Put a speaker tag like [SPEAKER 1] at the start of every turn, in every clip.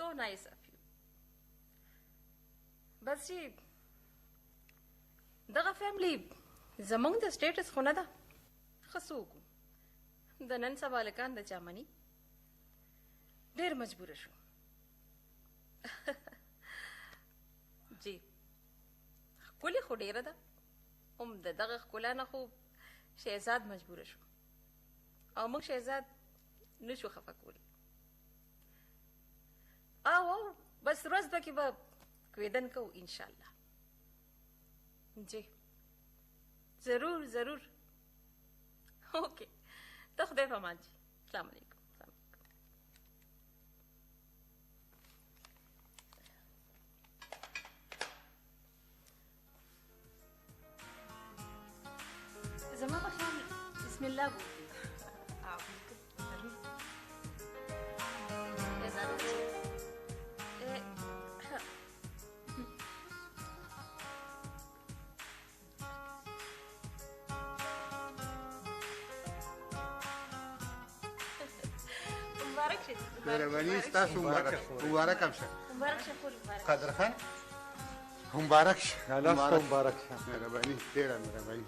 [SPEAKER 1] so nice of you. بس چې دغه فیملی زمونږ د سټیټس خو نه ده. ښه څه وکړو، د نن سبا هلکان د چا مني. ډېر مجبوره شو. جی ښکلې خو ډېره ده، هم د دغه ښکلا نه خو شهزاد مجبوره شو او موږ شهزاد نشو خفه کولی. او بس ورځ به کې به کویدن کوو انشاءالله. جی ضرور ضرور. اوکے ته خدای په امان. جی السلام علیکم. زما په خیال بسم الله بولي. مبارک شه.
[SPEAKER 2] مهرباني ستاسو مبارک هم شه.
[SPEAKER 1] مبارک شه خور.
[SPEAKER 2] قادر خان مبارک شه.
[SPEAKER 3] مبارک شه.
[SPEAKER 2] مهرباني ډېره مهرباني.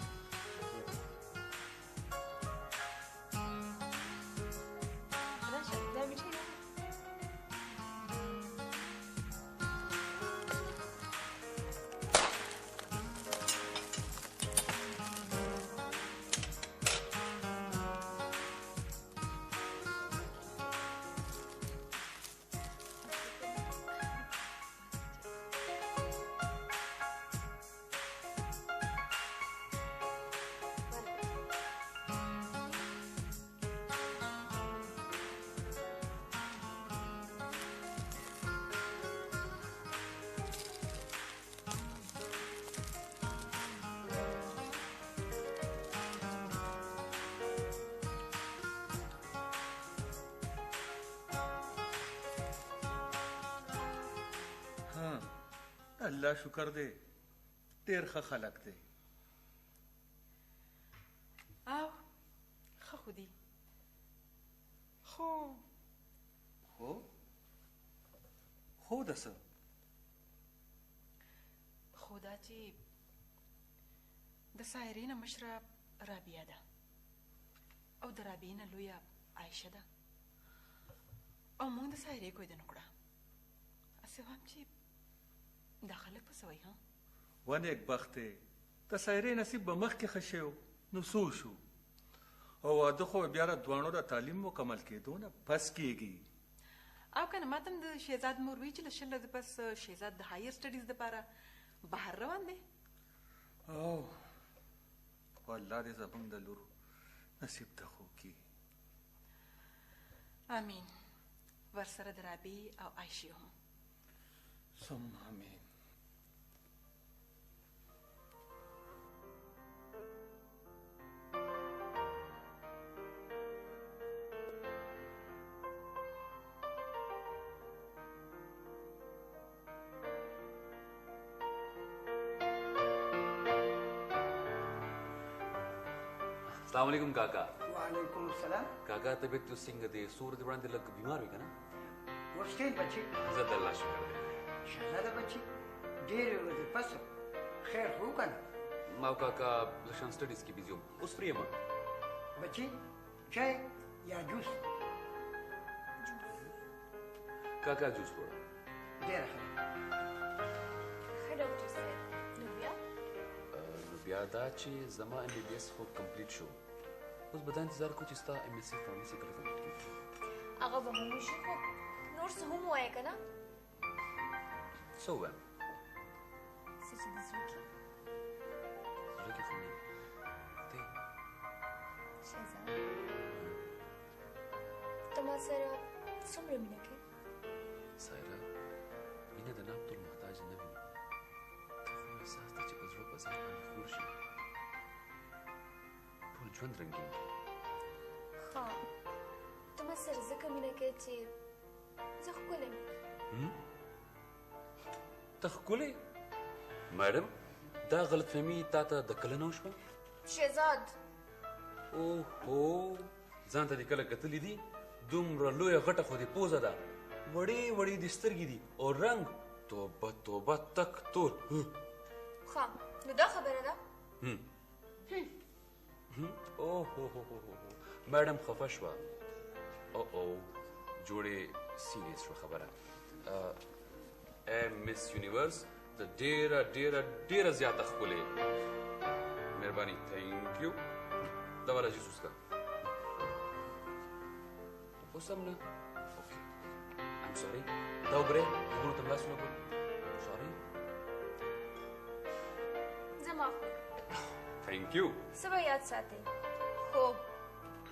[SPEAKER 4] الله شکر دی، ډېر ښه خلک دی.
[SPEAKER 5] او ښه خو دي، خو
[SPEAKER 4] د څه؟
[SPEAKER 5] خو دا چې د سایرې نه مشره رابعه ده او د رابعې نه لویه عایشه ده او موږ د سایرې کویدن وکړه. هسې وایم چې دا خلک په څه وایي؟ ها
[SPEAKER 4] و نیک بخت دی، د سایرې نصیب به مخکې ښه شی و نو څو شو، او واده خو بیا د دواړو د تعلیم مکمل کېدو نه پس کېږي.
[SPEAKER 5] او که نه ما ته هم د شهزاد مور وایي چې له شل ورځې پس شهزاد د هایر سټډیز دپاره بهر روان دی.
[SPEAKER 4] او والله دې زموږ د لور نصیب ته خو کړي.
[SPEAKER 5] امین. ورسره د رابعې او عایشې هم.
[SPEAKER 4] ثم امین.
[SPEAKER 6] السلام علیکم کاکا.
[SPEAKER 7] وعلیکم السلام.
[SPEAKER 6] کاکا طبیعت تو څنګه دی؟ سور دی وړاندې لږ بیمار وي که نه؟
[SPEAKER 7] اوس ټیل بچي.
[SPEAKER 6] زه د الله شکر دی.
[SPEAKER 7] شهزاده بچي ډېرې ورځې پس خیر خو که نه؟
[SPEAKER 6] ما او کاکا لږ سټډیز کې بیزي وم، اوس فری یم.
[SPEAKER 7] بچي چای یا جوس؟
[SPEAKER 6] کاکا جوس وړه.
[SPEAKER 7] ډېره ښه.
[SPEAKER 1] ښه ډاکټر صاحب. نو بیا
[SPEAKER 6] نو بیا دا چې زما ایم بی بي ایس خو کمپلیټ شو، اوس به دا انتظار کوو چې ستا ایم ایس سی فارمسي کله کمپلیټ کېږي.
[SPEAKER 8] هغه به هم وشي، خو نور څه هم ووایه که نه؟
[SPEAKER 6] څه ووایم؟
[SPEAKER 8] څه چې د زړه کې
[SPEAKER 6] زړه کې خو مې دی.
[SPEAKER 8] شهزاد ته ما سره څومره مینه کوې؟
[SPEAKER 6] سایرا، مینه د نام ټول محتاج نه وي. ته خو احساس دی چې په زړه په ځای باندې خور شي، ټول ژوند رنګین کړي.
[SPEAKER 8] ښه ته ما سره ځکه مینه کوې چې زه ښکلی یم.
[SPEAKER 6] ته ښکلی؟ میډم دا غلط فهمي تا ته د کله نه وشوه؟
[SPEAKER 8] شهزاد
[SPEAKER 6] اوهو ځان ته دې کله کتلي دي؟ دومره لویه غټه خو دې پوزه ده، وړې وړې د سترګې دي او رنگ توبه توبه تک تور
[SPEAKER 8] ښه نو دا خبره ده
[SPEAKER 6] اوه هو هو هو هو میډم خفه شوه او جوړې سیریس شوه خبره مس یونیورس د ډېره ډېره ډېره زیاته ښکلې مهرباني تھینک یو دا والا جوس उसका اوس هم نه اوکې I'm sorry دا وګورئ وګورو ته لاسونه ګورو sorry
[SPEAKER 8] زه معاف کړ
[SPEAKER 6] thank you
[SPEAKER 8] سبا یاد ساتئ خو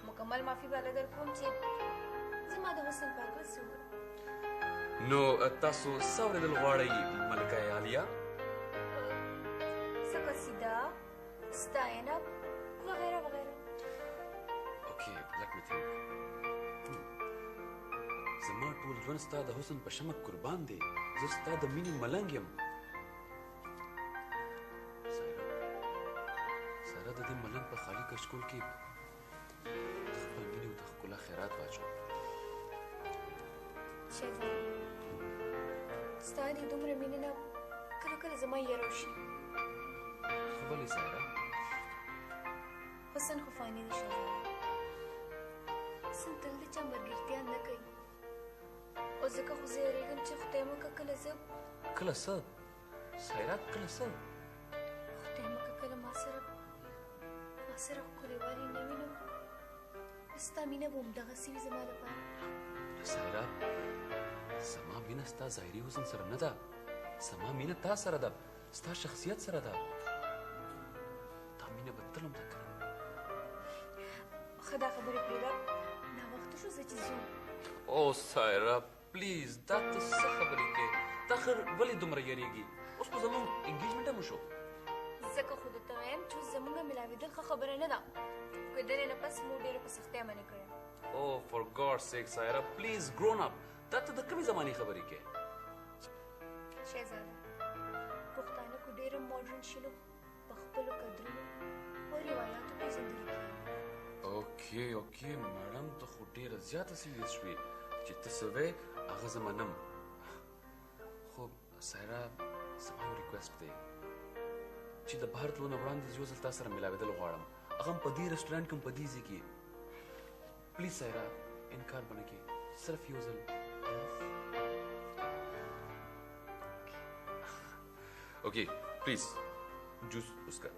[SPEAKER 8] مکمل معافي به له در کوم چې زما د حسن پاکه څه وکړم
[SPEAKER 6] نو تاسو څه اورېدل غواړئ ملکه عالیه
[SPEAKER 8] څه قصیده ستاینه وغیره وغیره
[SPEAKER 6] اوکې let me think زما ټول ژوند ستا د حسن په شمک قربان دی زه ستا د مینې ملنګ یم ساره د دې ملنګ په خالي کشکول کې د خپل مینې او د ښکلا خیرات واچو
[SPEAKER 8] شهزاده ستا د دومره مینې نه کله کله زما یره وشي
[SPEAKER 6] خو ولې ساره
[SPEAKER 8] حسن خو فاني دی شهزاده حسن تل د چا ملګرتیا نه کوي او ځکه خو زه یېرېږم چې خدای مکه کله زه
[SPEAKER 6] کله څه سایرا کله څه
[SPEAKER 8] خدای مکه کله ما سره ښکلې والي نه وینم ستا مینه به همدغسې وي زما لپاره
[SPEAKER 6] سایرا زما مینه ستا ظاهري حسن سره نه ده زما مینه تا سره ده ستا شخصیت سره ده دا مینه به تل همدا کوي
[SPEAKER 8] ښه دا خبرې پرېږده ناوخته شو زه چې ځو
[SPEAKER 6] او سایرا پلیز دا ته څه خبرې کوې تا خیر ولې دومره یېرېږي اوس خو زموږ انګیجمنټ هم وشو
[SPEAKER 8] ځکه خو درته وایم چې اوس زموږ ملاوېدل ښه خبره نه ده کېدلې نه پس مو ډېره په سختۍ منې کړې
[SPEAKER 6] Oh, for God's sake, Saira, please, grown up. دا ته د کومې زمانې خبرې کوې
[SPEAKER 8] شهزاده پښتانه خو ډېره ماډرن شنو په خپلو قدرونو او روایاتو پېژندل کېږي
[SPEAKER 6] اوکې میډم ته خو ډېره زیاته سیریس شوې چې ته څه وې هغه زه منم خو سایرا زما یو ریکویسټ دی چې د بهر تلو نه وړاندې یو ځل تا سره ملاوېدل غواړم هغه هم په دې رسټورانټ کې هم په دې ځای کې پلیز سایرا انکار به نه کړې صرف یو ځل اوکې پلیز جوس उसका